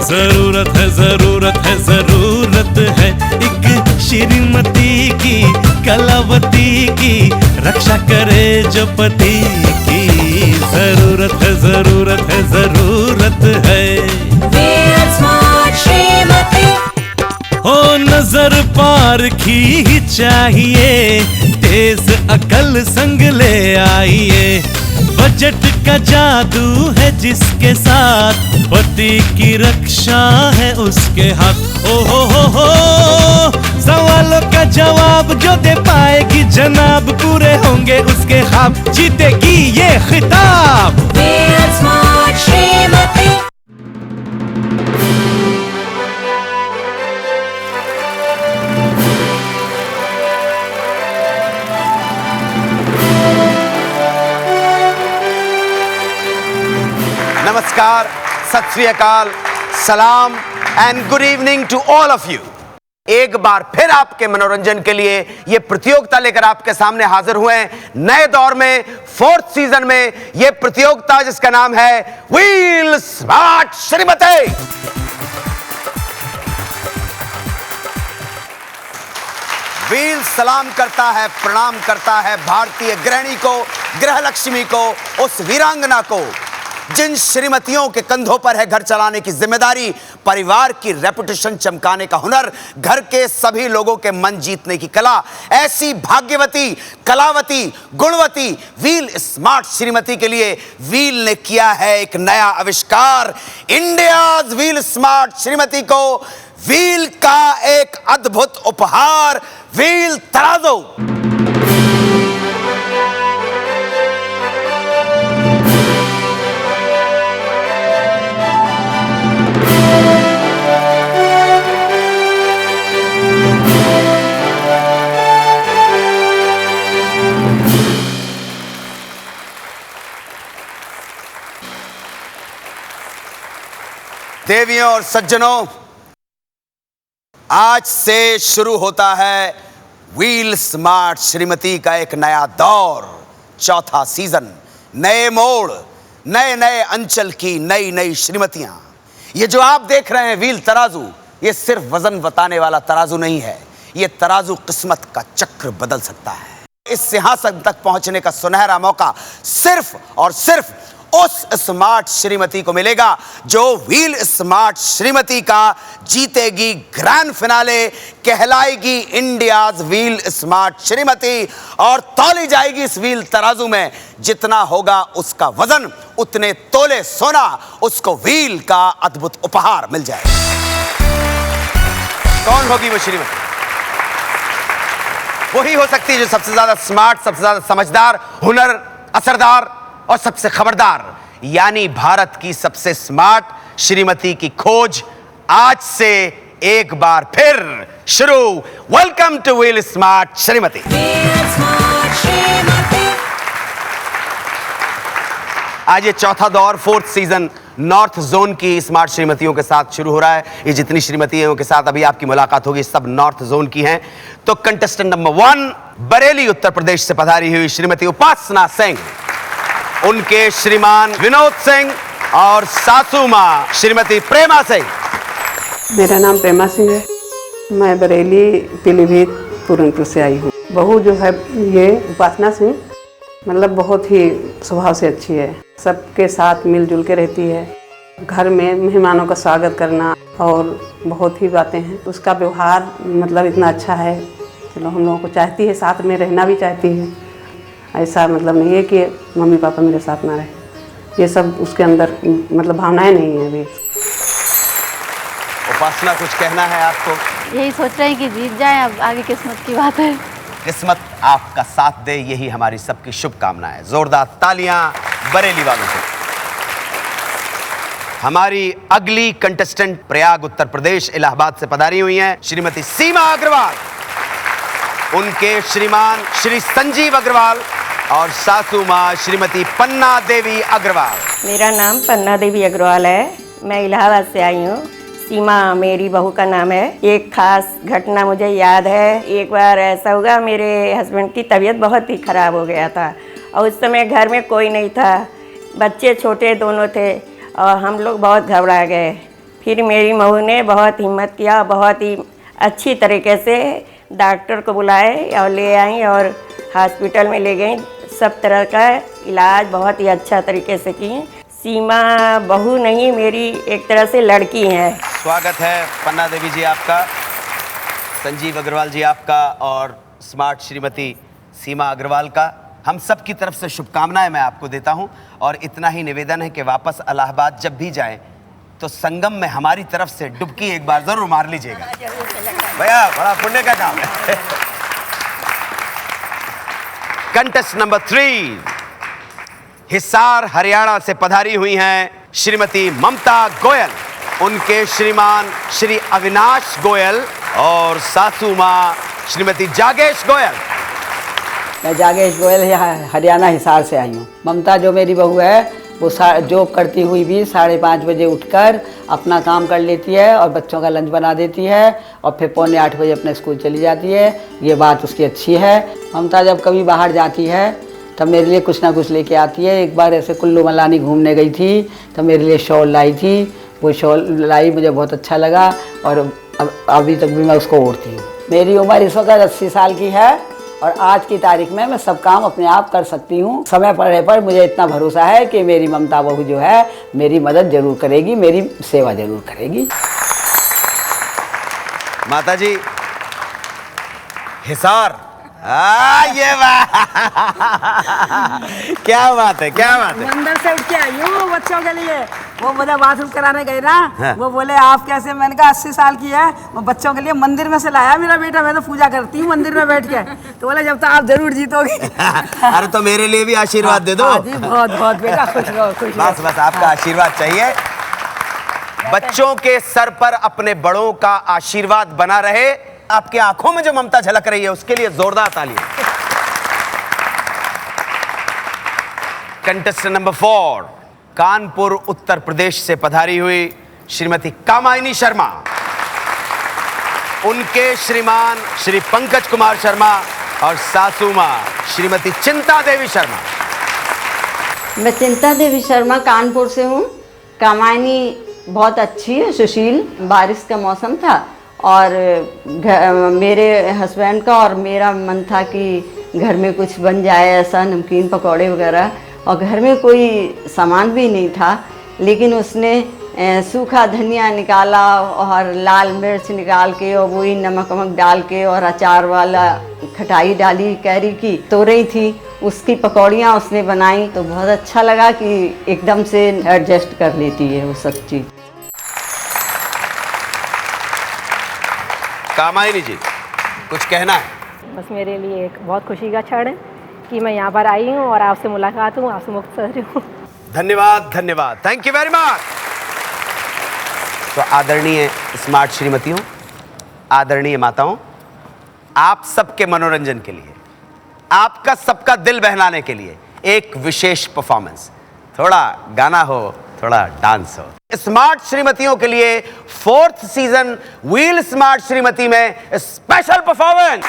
जरूरत है जरूरत है जरूरत है एक श्रीमती की, कलावती की, रक्षा करे जो पति की। जरूरत है जरूरत है जरूरत है व्हील स्मार्ट श्रीमती। हो नजर पार की ही चाहिए, तेज अकल संग ले आइए। बजट का जादू है जिसके साथ, पति की रक्षा है उसके हाथ। ओ हो, सवालों का जवाब जो दे पाएगी जनाब, पूरे होंगे उसके ख्वाब, जीतेगी ये खिताब। Wheel smart Shrimati. नमस्कार, सत श्री अकाल, सलाम and good evening to all of you. एक बार फिर आपके मनोरंजन के लिए ये प्रतियोगिता लेकर आपके सामने हाजिर हुए हैं। नए दौर में, 4th सीजन में ये प्रतियोगिता जिसका नाम है व्हील स्मार्ट श्रीमती। व्हील सलाम करता है, प्रणाम करता है भारतीय गृहिणी को, गृह लक्ष्मी को, उस वीरांगना को जिन श्रीमतियों के कंधों पर है घर चलाने की जिम्मेदारी, परिवार की रेपुटेशन चमकाने का हुनर, घर के सभी लोगों के मन जीतने की कला। ऐसी भाग्यवती, कलावती, गुणवती व्हील स्मार्ट श्रीमती के लिए व्हील ने किया है एक नया आविष्कार। इंडियाज व्हील स्मार्ट श्रीमती को व्हील का एक अद्भुत उपहार, व्हील तराजू। देवियों और सज्जनों, आज से शुरू होता है व्हील स्मार्ट श्रीमती का एक नया दौर, 4था सीजन। नए मोड़, नए नए अंचल की नई नई श्रीमतियां। ये जो आप देख रहे हैं व्हील तराजू, ये सिर्फ वजन बताने वाला तराजू नहीं है, ये तराजू किस्मत का चक्र बदल सकता है। इस सिंहासन तक पहुंचने का सुनहरा मौका सिर्फ और सिर्फ उस स्मार्ट श्रीमती को मिलेगा जो व्हील स्मार्ट श्रीमती का जीतेगी ग्रैंड फिनाले, कहलाएगी इंडियाज व्हील स्मार्ट श्रीमती और तौली जाएगी इस व्हील तराजू में। जितना होगा उसका वजन, उतने तोले सोना उसको व्हील का अद्भुत उपहार मिल जाएगा। कौन होगी वो श्रीमती? वही हो सकती है जो सबसे ज्यादा स्मार्ट, सबसे ज्यादा समझदार, हुनर, असरदार और सबसे खबरदार, यानी भारत की सबसे स्मार्ट श्रीमती की खोज आज से एक बार फिर शुरू। Welcome two wheel smart Shrimati. Wheel smart Shrimati. आज ये 4था दौर, 4th सीजन नॉर्थ जोन की स्मार्ट श्रीमतियों के साथ शुरू हो रहा है। ये जितनी श्रीमतियों के साथ अभी आपकी मुलाकात होगी सब नॉर्थ जोन की हैं। तो कंटेस्टेंट नंबर 1 बरेली उत्तर प्रदेश से पधारी हुई श्रीमती उपासना सिंह, उनके श्रीमान विनोद सिंह और सासू मां श्रीमती प्रेमा सिंह। मेरा नाम प्रेमा सिंह है, मैं बरेली पीलीभीत पूरनपुर से आई हूँ। बहू जो है ये उपासना सिंह, मतलब बहुत ही स्वभाव से अच्छी है, सबके साथ मिलजुल के रहती है, घर में मेहमानों का स्वागत करना और बहुत ही बातें हैं। उसका व्यवहार मतलब इतना अच्छा है, चलो हम लोगों को चाहती है, साथ में रहना भी चाहती है। ऐसा मतलब नहीं है कि मम्मी पापा मेरे साथ ना रहे, ये सब उसके अंदर मतलब भावनाएं नहीं है अभी। उपासना, कुछ कहना है आपको? यही सोच रहे हैं कि जीत जाए, अब आगे किस्मत की बात है। किस्मत आपका साथ दे, यही हमारी सबकी शुभकामनाएं। जोरदार तालियां बरेली वालों को। हमारी अगली कंटेस्टेंट प्रयाग उत्तर प्रदेश इलाहाबाद से पधारी हुई हैं श्रीमती सीमा अग्रवाल, उनके श्रीमान श्री संजीव अग्रवाल और सासू मां श्रीमती पन्ना देवी अग्रवाल। मेरा नाम पन्ना देवी अग्रवाल है, मैं इलाहाबाद से आई हूँ। सीमा मेरी बहू का नाम है। एक खास घटना मुझे याद है, एक बार ऐसा हुआ मेरे हस्बैंड की तबीयत बहुत ही ख़राब हो गया था और उस समय घर में कोई नहीं था, बच्चे छोटे दोनों थे और हम लोग बहुत घबरा गए। फिर मेरी बहू ने बहुत हिम्मत किया, बहुत ही अच्छी तरीके से डॉक्टर को बुलाए और ले आई और हॉस्पिटल में ले गई। सब तरह का इलाज बहुत ही अच्छा तरीके से की। सीमा बहू नहीं, मेरी एक तरह से लड़की है। स्वागत है पन्ना देवी जी आपका, संजीव अग्रवाल जी आपका और स्मार्ट श्रीमती सीमा अग्रवाल का। हम सब की तरफ से शुभकामनाएं मैं आपको देता हूं और इतना ही निवेदन है कि वापस इलाहाबाद जब भी जाएं तो संगम में हमारी तरफ से डुबकी एक बार जरूर मार लीजिएगा भैया, बड़ा पुण्य का काम है। कंटेस्ट नंबर 3, हिसार हरियाणा से पधारी हुई हैं श्रीमती ममता गोयल, उनके श्रीमान श्री अविनाश गोयल और सासू माँ श्रीमती जागेश गोयल। मैं जागेश गोयल हरियाणा हिसार से आई हूँ। ममता जो मेरी बहू है वो जॉब करती हुई भी 5:30 बजे उठकर अपना काम कर लेती है और बच्चों का लंच बना देती है और फिर 7:45 बजे अपने स्कूल चली जाती है। ये बात उसकी अच्छी है। ममता जब कभी बाहर जाती है तब मेरे लिए कुछ ना कुछ लेके आती है। एक बार ऐसे कुल्लू मनाली घूमने गई थी तो मेरे लिए शॉल लाई थी। वो शॉल लाई, मुझे बहुत अच्छा लगा और अभी तक भी मैं उसको ओढ़ती हूँ। मेरी उम्र इस वक्त 80 साल की है और आज की तारीख में मैं सब काम अपने आप कर सकती हूँ। समय पड़ने पर मुझे इतना भरोसा है कि मेरी ममता बहू जो है मेरी मदद जरूर करेगी, मेरी सेवा जरूर करेगी। माता जी, हिसार, ये बात क्या बात है, क्या बात है। मंदिर से उठ के आई हूँ बच्चों के लिए। वो मुझे बाथरूम कराने गए ना, हाँ। वो बोले आप कैसे, मैंने कहा 80 साल की है, वो बच्चों के लिए मंदिर में से लाया मेरा बेटा, मैं तो पूजा करती हूँ मंदिर में बैठ के। तो बोले जब तक आप जरूर जीतोगे। अरे तो मेरे लिए भी आशीर्वाद दे दो। हाँ जी, बहुत बहुत बेटा, खुश रहो, खुश रहो। बस बस आपका आशीर्वाद चाहिए। बच्चों के सर पर अपने बड़ों का आशीर्वाद बना रहे। आपकी आंखों में जो ममता झलक रही है उसके लिए जोरदार तालियां। कंटेस्टेंट नंबर 4, कानपुर उत्तर प्रदेश से पधारी हुई श्रीमती कामायनी शर्मा, उनके श्रीमान श्री पंकज कुमार शर्मा और सासू माँ श्रीमती चिंता देवी शर्मा। मैं चिंता देवी शर्मा कानपुर से हूँ। कामायनी बहुत अच्छी है, सुशील। बारिश का मौसम था और मेरे हस्बैंड का और मेरा मन था कि घर में कुछ बन जाए ऐसा, नमकीन पकौड़े वगैरह, और घर में कोई सामान भी नहीं था। लेकिन उसने सूखा धनिया निकाला और लाल मिर्च निकाल के और वही नमक वमक डाल के और अचार वाला खटाई डाली, कैरी की तोरई थी, उसकी पकौड़ियाँ उसने बनाई। तो बहुत अच्छा लगा कि एकदम से एडजस्ट कर लेती है वो सब चीज़। कामायनी जी, कुछ कहना है? बस मेरे लिए एक बहुत खुशी का क्षण है कि मैं यहाँ पर आई हूँ और आपसे मुलाकात हूँ, आपसे मुख्तसर हूँ। धन्यवाद, धन्यवाद, थैंक यू वेरी मच। तो आदरणीय स्मार्ट श्रीमतियों, आदरणीय माताओं, आप सबके मनोरंजन के लिए, आपका सबका दिल बहलाने के लिए एक विशेष परफॉर्मेंस, थोड़ा गाना हो, थोड़ा डांस हो। स्मार्ट श्रीमतियों के लिए 4th season wheel smart Shrimati में स्पेशल परफॉर्मेंस।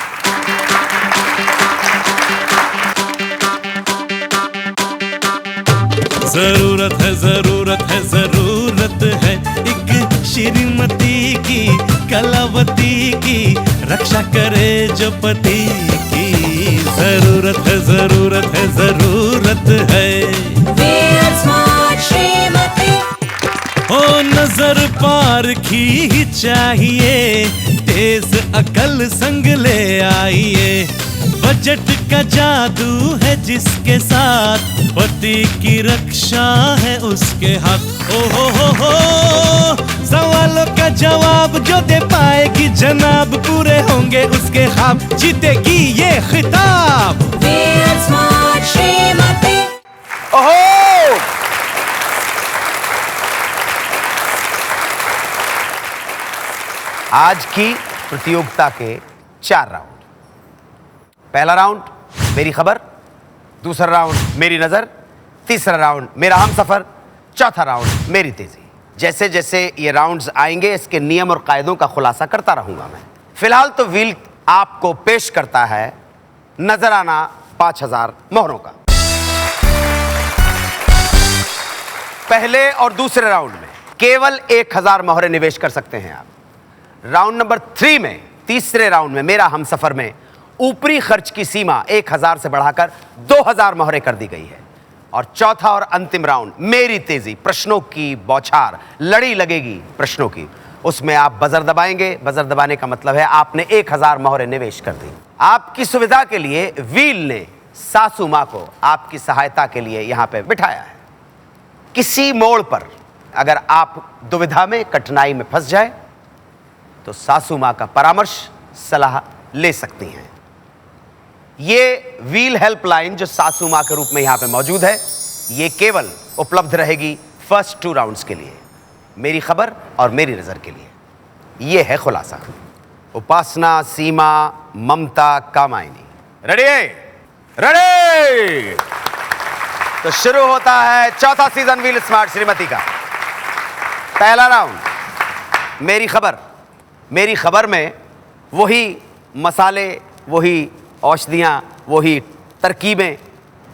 जरूरत है, जरूरत है, जरूरत है एक श्रीमती की, कलावती की, रक्षा करे जो पति की। जरूरत है, जरूरत है, जरूरत है Real smart श्रीमती। ओ नजर पार की ही चाहिए, तेज अकल संग ले आइए। बजट का जादू है जिसके साथ, पति की रक्षा है उसके हाथ। ओ हो, सवालों का जवाब जो दे पाएगी जनाब, पूरे होंगे उसके ख्वाब, जीतेगी ये खिताब। Real smart Shrimati. ओहो, आज की प्रतियोगिता के 4 राउंड। पहला राउंड मेरी खबर, दूसरा राउंड मेरी नजर, तीसरा राउंड मेरा हमसफर, चौथा राउंड मेरी तेजी। जैसे जैसे ये राउंड्स आएंगे इसके नियम और कायदों का खुलासा करता रहूंगा मैं। फिलहाल तो व्हील आपको पेश करता है नजराना 5000 मोहरों का। पहले और दूसरे राउंड में केवल 1000 मोहरे निवेश कर सकते हैं आप। राउंड नंबर 3 में, तीसरे राउंड में मेरा हमसफर में ऊपरी खर्च की सीमा 1000 से बढ़ाकर 2000 मोहरे कर दी गई है। और चौथा और अंतिम राउंड मेरी तेजी, प्रश्नों की बौछार, लड़ी लगेगी प्रश्नों की, उसमें आप बजर दबाएंगे। बजर दबाने का मतलब है आपने 1000 मोहरे निवेश कर दी। आपकी सुविधा के लिए व्हील ने सासू मां को आपकी सहायता के लिए यहां पे बिठाया है। किसी मोड़ पर अगर आप दुविधा में, कठिनाई में फंस जाए तो सासू मां का परामर्श, सलाह ले सकती हैं। ये व्हील हेल्पलाइन जो सासू मां के रूप में यहां पे मौजूद है, ये केवल उपलब्ध रहेगी फर्स्ट 2 राउंड्स के लिए, मेरी खबर और मेरी नजर के लिए। ये है खुलासा। उपासना, सीमा, ममता, कामायनी, रेडी? रेडी? तो शुरू होता है चौथा सीजन व्हील स्मार्ट श्रीमती का। पहला राउंड, मेरी खबर। मेरी खबर में वही मसाले, वही औषधियाँ, वही तरकीबें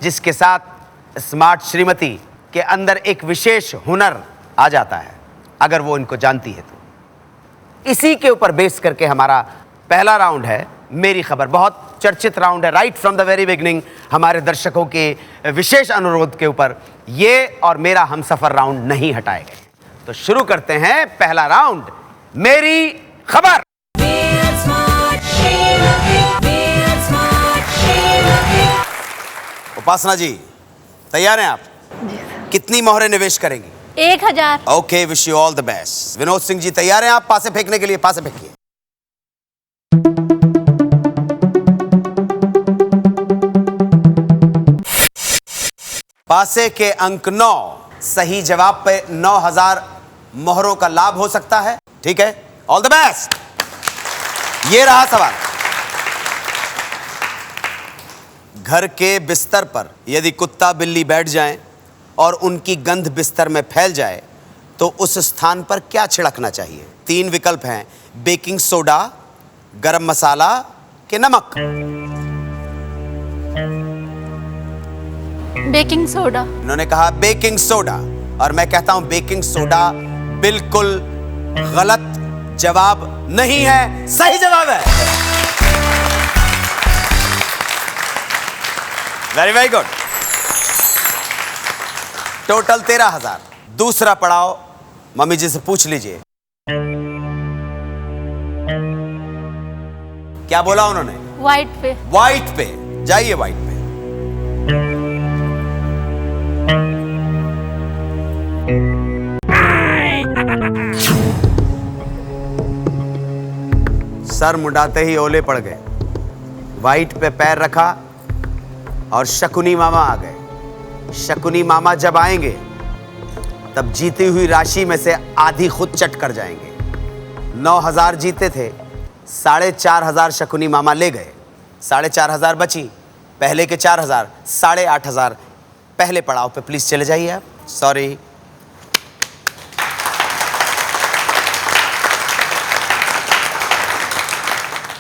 जिसके साथ स्मार्ट श्रीमती के अंदर एक विशेष हुनर आ जाता है, अगर वो इनको जानती है तो। इसी के ऊपर बेस करके हमारा पहला राउंड है मेरी खबर। बहुत चर्चित राउंड है, right from the very beginning हमारे दर्शकों के विशेष अनुरोध के ऊपर ये और मेरा हमसफर राउंड नहीं हटाए गए। तो शुरू करते हैं पहला राउंड, मेरी खबर। Feel smart, Shrimati. Feel smart, Shrimati. उपासना जी तैयार हैं आप? कितनी मोहरे निवेश करेंगी? 1000। Okay, wish you all the best. Vinod Singh ji तैयार हैं आप पासे फेंकने के लिए? पासे फेंकिए। पासे के अंक 9, सही जवाब पे 9000 मोहरों का लाभ हो सकता है। ठीक है, ऑल द बेस्ट। ये रहा सवाल। घर के बिस्तर पर यदि कुत्ता बिल्ली बैठ जाएं और उनकी गंध बिस्तर में फैल जाए तो उस स्थान पर क्या छिड़कना चाहिए? 3 विकल्प हैं, बेकिंग सोडा, गरम मसाला के नमक। Baking soda. इन्होंने कहा बेकिंग सोडा, और मैं कहता हूं बेकिंग सोडा बिल्कुल गलत जवाब नहीं है, सही जवाब है। Very very good. टोटल 13000। दूसरा पड़ाव मम्मी जी से पूछ लीजिए, क्या बोला उन्होंने? व्हाइट पे। व्हाइट पे जाइए, व्हाइट पे। सर मुंडाते ही ओले पड़ गए। व्हाइट पे पैर रखा और शकुनी मामा आ गए। शकुनी मामा जब आएंगे तब जीती हुई राशि में से आधी खुद चट कर जाएंगे। 9000 जीते थे, 4500 शकुनी मामा ले गए, 4500 बची। पहले के 4000, 8500 पहले पड़ाव पे प्लीज चले जाइए आप। Sorry.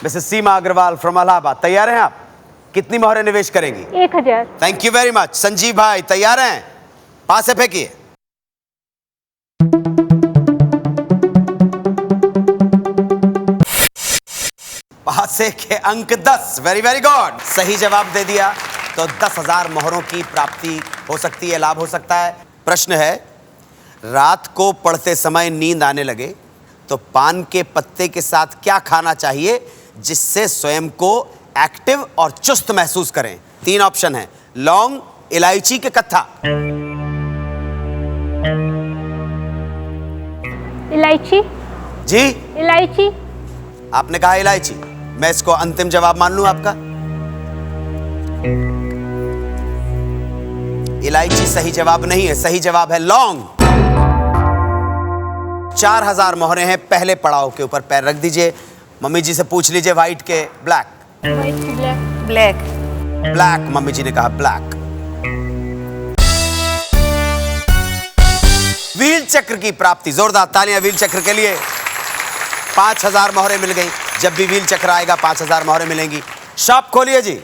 Mrs Seema Agarwal from Allahabad, तैयार हैं आप? कितनी मोहरें निवेश करेंगी? 1000। Thank you very much. Sanjeev भाई तैयार हैं? पास से फेंकिए। पासे के अंक 10। वेरी वेरी गुड, सही जवाब दे दिया तो 10,000 मोहरों की प्राप्ति हो सकती है, लाभ हो सकता है। प्रश्न है, रात को पढ़ते समय नींद आने लगे तो पान के पत्ते के साथ क्या खाना चाहिए जिससे स्वयं को एक्टिव और चुस्त महसूस करें? 3 ऑप्शन है, लौंग, इलायची के कत्था। इलायची। जी, इलायची। आपने कहा इलायची, मैं इसको अंतिम जवाब मान लूं आपका? इलायची सही जवाब नहीं है, सही जवाब है लौंग। 4000 मोहरे हैं पहले पड़ाव के ऊपर, पैर रख दीजिए। मम्मी जी से पूछ लीजिए व्हाइट के ब्लैक। व्हाइट की ब्लैक। ब्लैक। ब्लैक, मम्मी जी ने कहा ब्लैक। व्हील चक्र की प्राप्ति, जोरदार तालियां व्हील चक्र के लिए। 5000 मोहरे मिल गई। जब भी व्हील चक्र आएगा 5000 मोहरे मिलेंगी। शॉप खोलिए जी।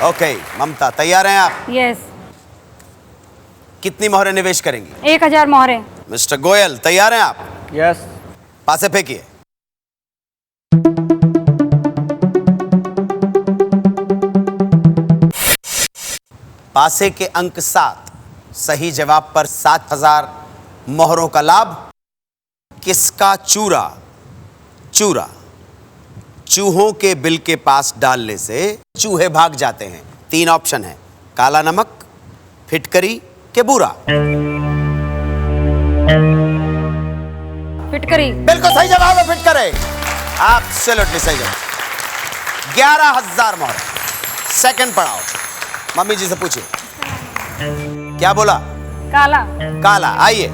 ओके ममता, तैयार हैं आप? यस। कितनी मोहरें निवेश करेंगी? 1000 मोहरें। मिस्टर गोयल, तैयार हैं आप? यस। पासे फेंकिए। पासे के अंक 7, सही जवाब पर 7000 मोहरों का लाभ। किसका चूरा चूरा चूहों के बिल के पास डालने से चूहे भाग जाते हैं? 3 ऑप्शन है, काला नमक, फिटकरी के बूरा। फिटकरी। बिल्कुल सही जवाब है, फिटकरी। एब्सोल्युटली सही जवाब। 11000 मोहर। सेकंड पढ़ाओ। मम्मी जी से पूछिए। क्या बोला? काला। काला। आइए।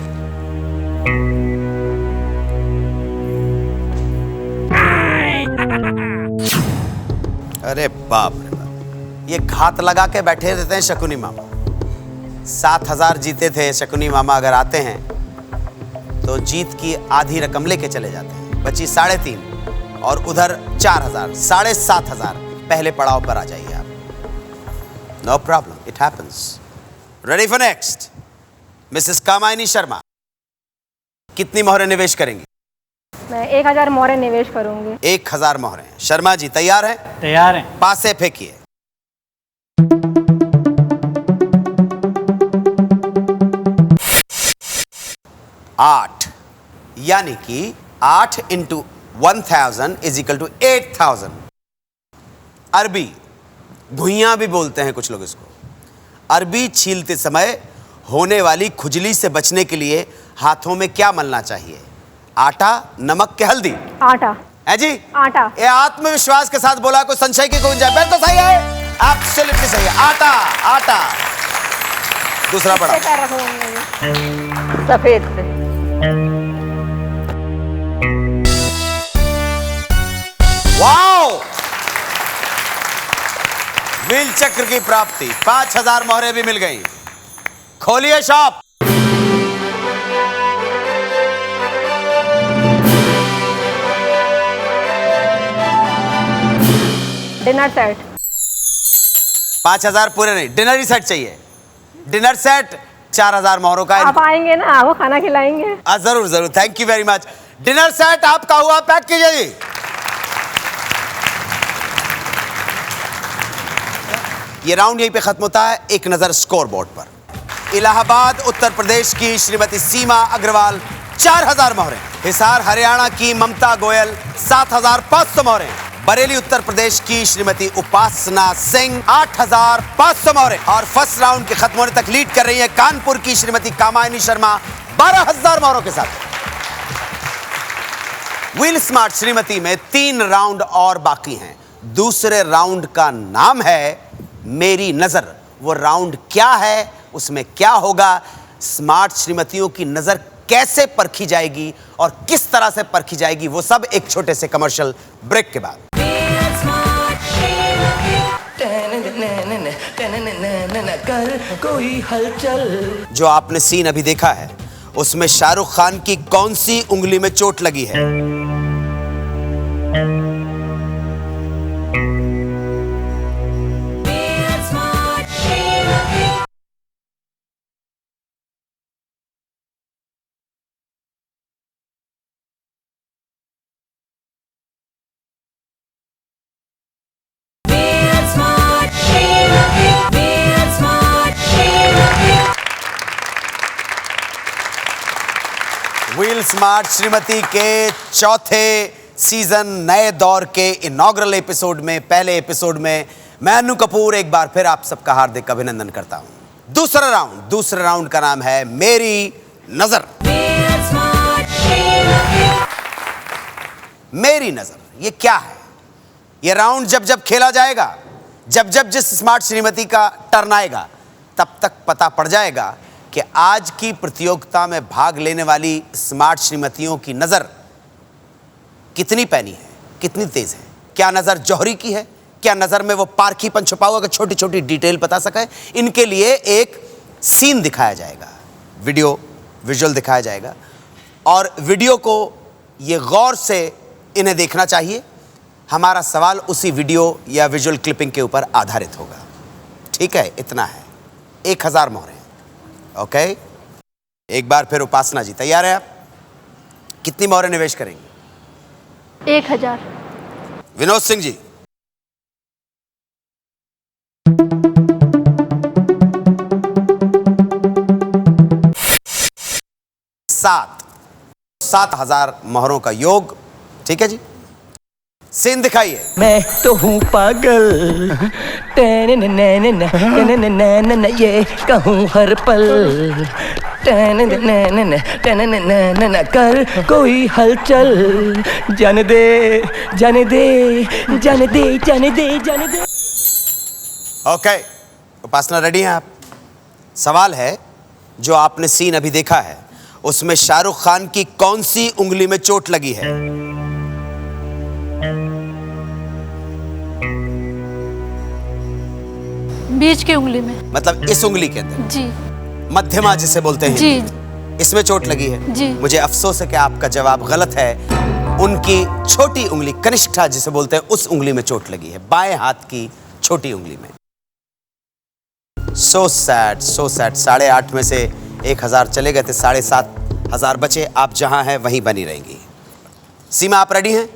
अरे बाप रे बाप, ये घात लगा के बैठे रहते हैं शकुनी मामा। 7000 जीते थे शकुनी मामा, अगर आते हैं तो जीत की आधी रकम लेके चले जाते हैं। बची 3.5 और उधर 4000, 7500। पहले पड़ाव पर आ जाइए आप। No problem, it happens. Ready for next? Mrs Kamayani Sharma, कितनी मोहरें निवेश करेंगी? मैं 1000 मोहरें निवेश करूंगी। 1000 मोहरें। शर्मा जी तैयार हैं? तैयार हैं। पासे फेंकिए। आठ, यानी कि 8 इंटू 1000 इज इक्वल टू 8000। अरबी, भुइयां भी बोलते हैं कुछ लोग इसको। अरबी छीलते समय होने वाली खुजली से बचने के लिए हाथों में क्या मलना चाहिए? आटा, नमक के हल्दी? आटा। है जी? आटा। ये आत्मविश्वास के साथ बोला, कोई संशय की गुंजाइश? बिल्कुल सही है, एब्सोल्युटली सही है। आटा, आटा। दूसरा पढ़ा। सफेद से। वाओ, व्हील चक्र की प्राप्ति। 5000 मोहरें भी मिल गई। खोलिए शॉप। Dinner set. 5000 पूरे नहीं, डिनर ही सेट चाहिए। डिनर सेट 4000 मोहरों का। आप आएंगे ना, आपको खाना खिलाएंगे। जरूर जरूर, thank you very much. Dinner set आपका हुआ, पैक कीजिए जी। ये राउंड यहीं पे खत्म होता है। एक नजर स्कोर बोर्ड पर। इलाहाबाद उत्तर प्रदेश की श्रीमती सीमा अग्रवाल 4000 मोहरें। हिसार हरियाणा की ममता गोयल 7500 मोहरें। बरेली उत्तर प्रदेश की श्रीमती उपासना सिंह 8500 मोहरें। और फर्स्ट राउंड के खत्म होने तक लीड कर रही है कानपुर की श्रीमती कामायनी शर्मा 12000 मोहरों के साथ। व्हील स्मार्ट श्रीमती में 3 राउंड और बाकी हैं। दूसरे राउंड का नाम है मेरी नजर। वो राउंड क्या है, उसमें क्या होगा, स्मार्ट श्रीमतियों की नजर कैसे परखी जाएगी और किस तरह से परखी जाएगी, वो सब एक छोटे से कमर्शियल ब्रेक के बाद। कर कोई हलचल। जो आपने सीन अभी देखा है, उसमें शाहरुख खान की कौन सी उंगली में चोट लगी है? व्हील स्मार्ट श्रीमती के चौथे सीजन नए दौर के इनॉग्रल एपिसोड में, पहले एपिसोड में मैं अन्नू कपूर एक बार फिर आप सबका हार्दिक अभिनंदन करता हूं। दूसरे राउंड का नाम है मेरी नजर। मेरी नजर, ये क्या है? ये राउंड जब जब खेला जाएगा, जब जब जिस स्मार्ट श्रीमती का टर्न आएगा, तब तक पता पड़ जाएगा कि आज की प्रतियोगिता में भाग लेने वाली स्मार्ट श्रीमतियों की नजर कितनी पैनी है, कितनी तेज है। क्या नजर जौहरी की है? क्या नजर में वो पारखीपन छुपा हुआ, छोटी छोटी डिटेल बता सके? इनके लिए एक सीन दिखाया जाएगा, विजुअल दिखाया जाएगा, और वीडियो को ये गौर से इन्हें देखना चाहिए। हमारा सवाल उसी वीडियो या विजुअल क्लिपिंग के ऊपर आधारित होगा। ठीक है, इतना है, 1000 मोहरें। ओके, एक बार फिर उपासना जी, तैयार है आप? कितनी मोहरें निवेश करेंगे? 1000। विनोद सिंह जी? 7,000 मोहरों का योग, ठीक है जी। सीन दिखाइए। मैं तो हूँ पागल, ये कहूँ हर पल, कर कोई हलचल, जाने दे जाने दे जाने दे जाने दे जाने दे। ओके, उपासना रेडी हैं आप? सवाल है, जो आपने सीन अभी देखा है उसमें शाहरुख खान की कौन सी उंगली में चोट लगी है? बीच की उंगली में। मतलब इस उंगली के अंदर? जी। मध्यमा जिसे बोलते हैं। जी। इसमें चोट लगी है? जी। मुझे अफसोस है कि आपका जवाब गलत है। उनकी छोटी उंगली कनिष्ठा जिसे बोलते हैं उस उंगली में चोट लगी है, बाएं हाथ की छोटी उंगली में। So sad, so sad. 8.5 में से 1000 चले गए थे, 7,500 बचे। आप जहां हैं वहीं बनी रहेंगी। सीमा, आप रेडी हैं?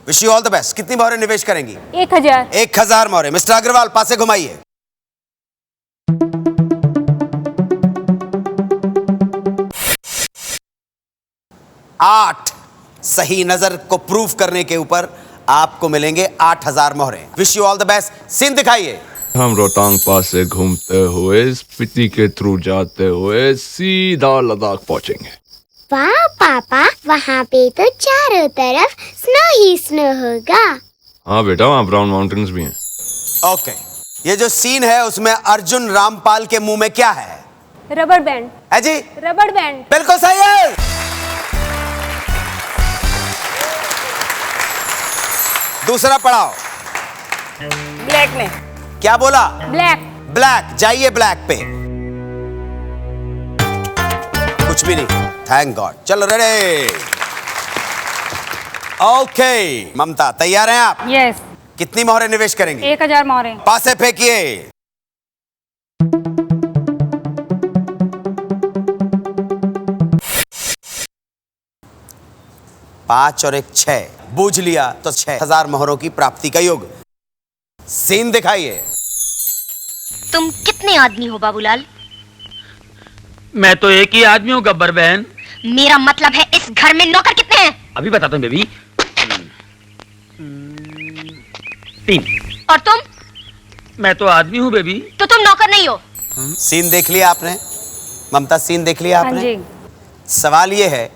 Wish you all the best. कितनी मोहरें निवेश करेंगी? 1000। 1000 मोहरें। मिस्टर अग्रवाल, पासे घुमाइए। 8 सही नजर को प्रूफ करने के ऊपर आपको मिलेंगे 8000 मोहरें। Wish you all the best. Scene दिखाइए। हम रोहतांग पास से घूमते हुए स्पीति के थ्रू जाते हुए सीधा लद्दाख पहुंचेंगे। वाह पापा, वहाँ पे तो चारों तरफ स्नो ही स्नो होगा। हाँ बेटा, वहाँ ब्राउन माउंटेन्स भी हैं। ओके, ये जो सीन है उसमें अर्जुन रामपाल के मुंह में क्या है? Rubber band. है जी? Rubber band. बिल्कुल सही है। दूसरा पढ़ाओ। ब्लैक में। क्या बोला? ब्लैक। ब्लैक। जाइए ब्लैक पे। कुछ भी नहीं, थैंक गॉड। चलो रेडी। ओके, ममता तैयार हैं आप? यस। कितनी मोहरें निवेश करेंगे? 1000 मोहरें। पासे फेंकिए। 5 और 1 6, बूझ लिया तो 6000 मोहरों की प्राप्ति का योग। सीन दिखाइए। तुम कितने आदमी हो बाबूलाल? मैं तो एक ही आदमी हूँ गब्बर बहन। मेरा मतलब है इस घर में नौकर कितने हैं? अभी बताता हूँ बेबी। 3। और तुम? मैं तो आदमी हूँ बेबी। तो तुम नौकर नहीं हो। सीन देख लिया आपने? ममता, सीन देख लिया आपने? हाँ जी। सवाल यह है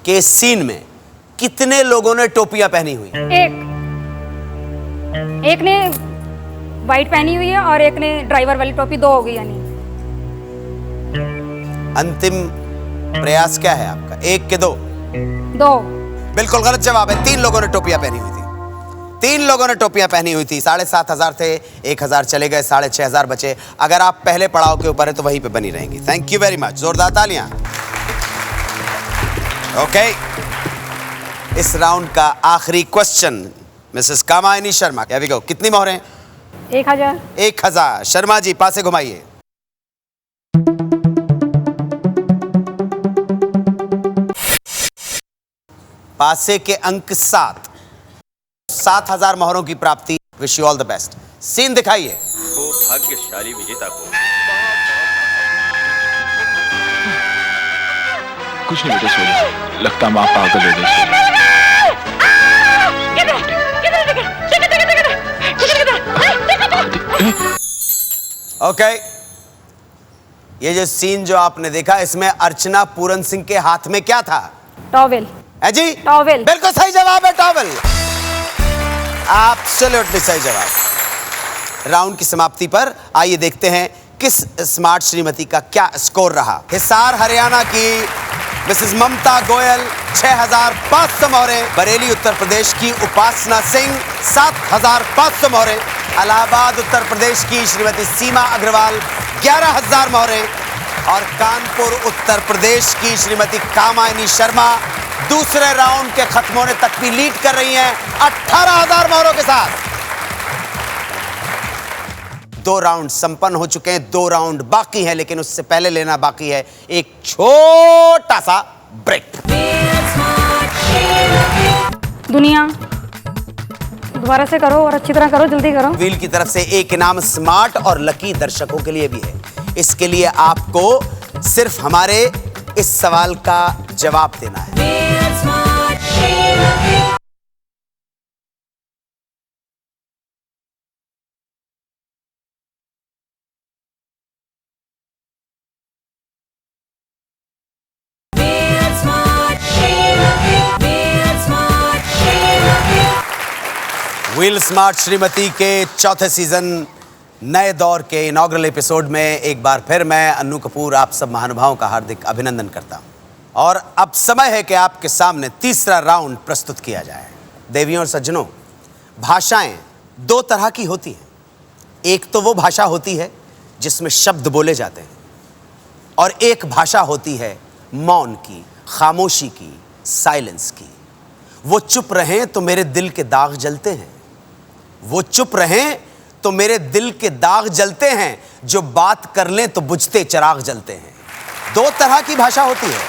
कि इस सीन में कितने लोगों ने टोपियां पहनी हुई? एक ने वाइट पहनी हुई है और एक ने ड्राइवर वाली टोपी। 2 हो गई यानी। अंतिम प्रयास क्या है आपका? 1 के 2? 2। बिल्कुल गलत जवाब है। 3 लोगों ने टोपियां पहनी हुई थी। 3 लोगों ने टोपियां पहनी हुई थी। 7500 थे, 1000 चले गए, 6500 बचे। अगर आप पहले पड़ाव के ऊपर है तो वहीं पे बनी रहेंगी। Thank you very much. जोरदार तालियां। ओके, इस राउंड का आखिरी question Mrs Kamayani Sharma. Here we go। कितनी मोहरें? 1000। 1000। शर्मा जी, पासे घुमाइए। पासे के अंक 7। 7000 मोहरों की प्राप्ति। Wish you all the best. Scene दिखाइए। तो भाग्यशाली विजेता को कुछ नहीं बेटा, सोनी। लगता माँ पागल हो गई। ओके, ये जो सीन जो आपने देखा, इसमें अर्चना पूरन सिंह के हाथ में क्या था? टॉवेल। है जी? टॉवेल। बिल्कुल सही जवाब है, टॉवेल। एब्सोल्युटली सही जवाब। राउंड की समाप्ति पर आइए देखते हैं किस स्मार्ट श्रीमती का क्या स्कोर रहा। हिसार हरियाणा की मिसेस ममता गोयल 6500 मोहरें। बरेली उत्तर प्रदेश की उपासना सिंह 7500 मोहरें। इलाहाबाद उत्तर प्रदेश की श्रीमती सीमा अग्रवाल 11000 मोहरें। और कानपुर उत्तर प्रदेश की श्रीमती कामायनी शर्मा दूसरे राउंड के खत्म होने तक भी लीड कर रही हैं 18000 मोहरों के साथ। 2 राउंड संपन्न हो चुके हैं, 2 राउंड बाकी हैं, लेकिन उससे पहले लेना बाकी है एक छोटा सा ब्रेक। दुनिया दोबारा से करो और अच्छी तरह करो, जल्दी करो। व्हील की तरफ से एक इनाम स्मार्ट और लकी दर्शकों के लिए भी है। इसके लिए आपको सिर्फ हमारे इस सवाल का जवाब देना है। व्हील स्मार्ट श्रीमती के चौथे सीजन नए दौर के इनॉग्रल एपिसोड में एक बार फिर मैं अन्नू कपूर आप सब महानुभावों का हार्दिक अभिनंदन करता हूं। और अब समय है कि आपके सामने तीसरा राउंड प्रस्तुत किया जाए। देवियों और सज्जनों, भाषाएं 2 तरह की होती हैं। एक तो वो भाषा होती है जिसमें शब्द बोले जाते हैं, और एक भाषा होती है मौन की, खामोशी की, साइलेंस की। वो चुप रहें तो मेरे दिल के दाग जलते हैं, वो चुप रहें तो मेरे दिल के दाग जलते हैं, जो बात कर लें तो बुझते चिराग जलते हैं। 2 तरह की भाषा होती है।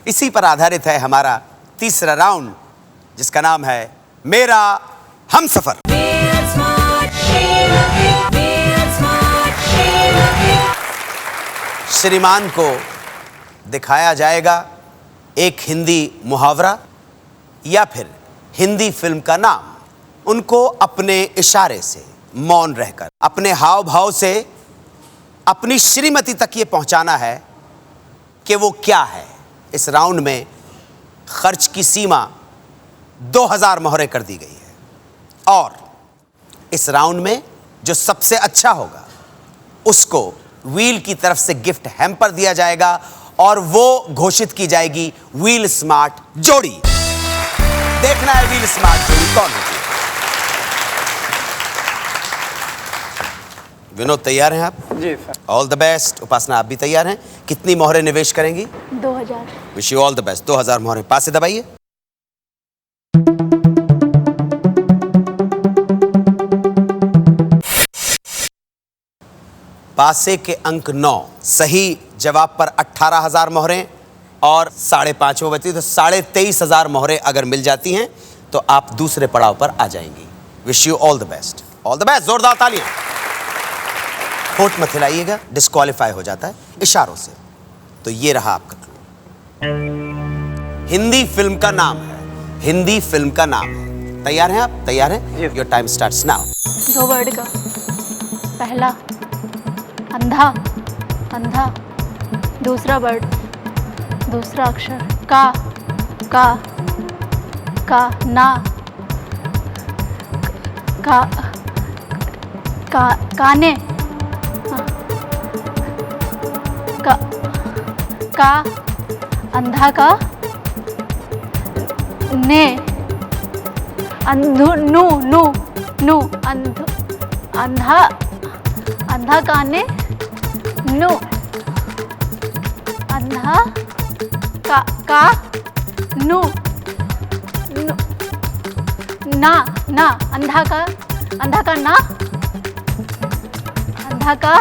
इसी पर आधारित है हमारा तीसरा राउंड, जिसका नाम है मेरा हमसफर। श्रीमान को दिखाया जाएगा एक हिंदी मुहावरा या फिर हिंदी फिल्म का नाम। उनको अपने इशारे से, मौन रहकर, अपने हाव भाव से अपनी श्रीमती तक ये पहुंचाना है कि वो क्या है। इस राउंड में खर्च की सीमा 2000 मोहरें कर दी गई है, और इस राउंड में जो सबसे अच्छा होगा उसको व्हील की तरफ से गिफ्ट हैम्पर दिया जाएगा, और वो घोषित की जाएगी व्हील स्मार्ट जोड़ी। देखना है व्हील स्मार्ट जोड़ी कौन होती है। विनोद, तैयार हैं आप? जी sir. All the best. Upasana, आप भी तैयार हैं? कितनी मोहरें निवेश करेंगी? 2000। Wish you all the best. 2000 मोहरें। पास से दबाइए। पासे के अंक 9, सही जवाब पर 18,000 मोहरें और 5.5 वो बची, तो 23,500 मोहरें अगर मिल जाती हैं तो आप दूसरे पड़ाव पर आ जाएंगी। Wish you all the best. All the best. जोरदार तालियां। होठ मत हिलाइएगा, डिस्क्वालीफाई हो जाता है इशारों से। तो ये रहा आपका हिंदी फिल्म का नाम है, हिंदी फिल्म का नाम है। तैयार हैं आप? तैयार हैं? Your time starts now. 2 word का। पहला अंधा, अंधा। दूसरा वर्ड, दूसरा अक्षर का, ना, काने, का, अंधा का, ने, अंधु, नु, अंधा, अंधा काने, नु, अंधा का, नु, ना, अंधा का ना, अंधा का